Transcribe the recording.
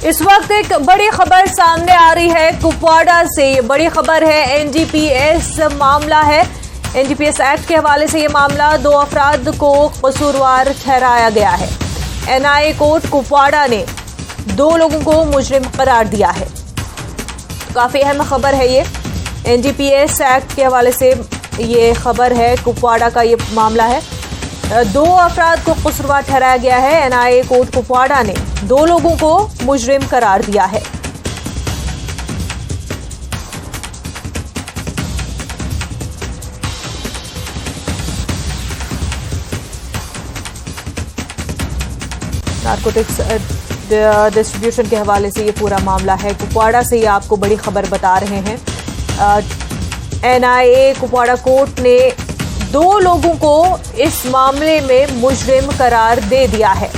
इस वक्त एक बड़ी खबर सामने आ रही है कुपवाड़ा से। ये बड़ी खबर है, एनडीपीएस मामला है। एनडीपीएस एक्ट के हवाले से ये मामला 2 अफराद को कसूरवार ठहराया गया है। एनआईए कोर्ट कुपवाड़ा ने 2 लोगों को मुजरिम करार दिया है। काफी अहम खबर है ये। एनडीपीएस एक्ट के हवाले से ये खबर है, कुपवाड़ा का ये मामला है। 2 अफराद को कसूरवार ठहराया गया है। एनआईए कोर्ट कुपवाड़ा ने 2 लोगों को मुजरिम करार दिया है। नारकोटिक्स डिस्ट्रीब्यूशन के हवाले से ये पूरा मामला है। कुपवाड़ा से ये आपको बड़ी खबर बता रहे हैं। एनआईए कुपवाड़ा कोर्ट ने 2 लोगों को इस मामले में मुजरिम करार दे दिया है।